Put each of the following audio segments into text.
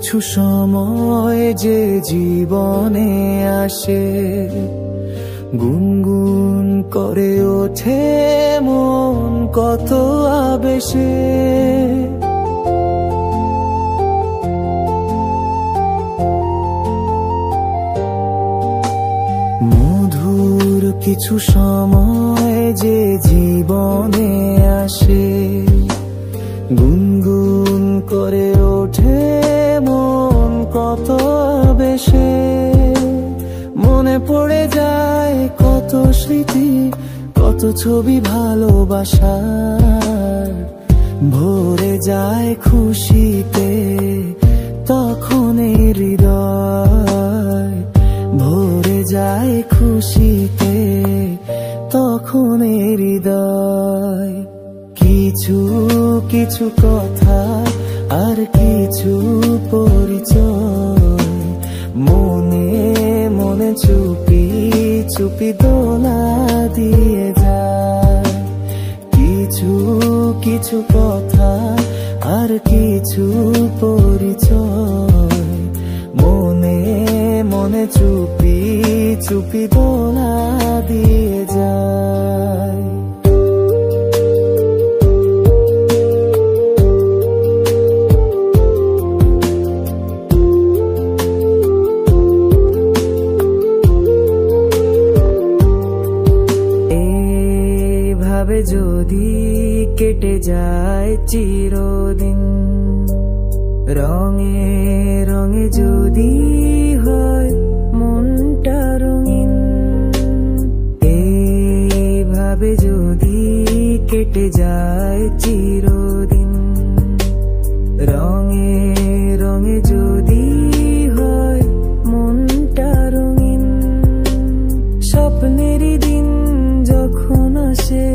কিছু সময় যে জীবনে আসে, গুনগুন করে ওঠে মন কত আবেশে। মধুর কিছু সময় যে জীবনে আসে, গুনগুন করে ওঠে মন কত আবেশে। মনে পড়ে যায় কত স্মৃতি, কত ছবি ভালোবাসার। ভরে যায় খুশিতে তখন এই হৃদয়, ভরে যায় খুশিতে তখন এই হৃদয়। কিছু কিছু কথা আর কিছু পরিচয়, মনে মনে চুপি চুপি দোলা দিয়ে যায়। কিছু কিছু কথা আর কিছু পরিচয়, মনে মনে চুপি চুপি দোলা দিয়ে যায়। এভাবে যদি কেটে যায় চিরদিন, রঙে রঙে যদি হয় মনটা রঙিন। এইভাবে যদি কেটে যায় চিরদিন, রঙে রঙে যদি হয় মনটা রঙিন। স্বপ্নেরই দিন যখন আসে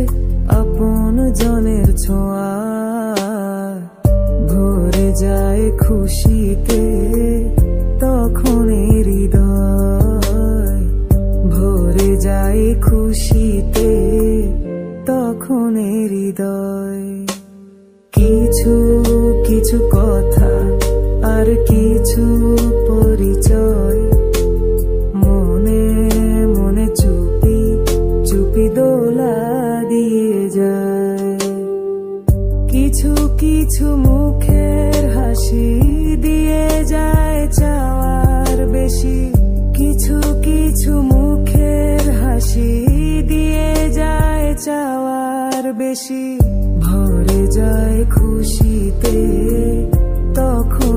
আপন জনের ছোঁয়া, ভরে যায় খুশিতে তখন হৃদয়, ভরে যায় খুশিতে তখন হৃদয়। কিছু কিছু কথা আর কিছু পরিচয়, মনে মনে চুপি চুপি দোলা দিয়ে যায়। কিছু কিছু মুখের হাসি দিয়ে যায় চাওয়ার বেশি, কিছু কিছু মুখের হাসি দিয়ে যায় চাওয়ার বেশি। ভরে যায় খুশিতে তখন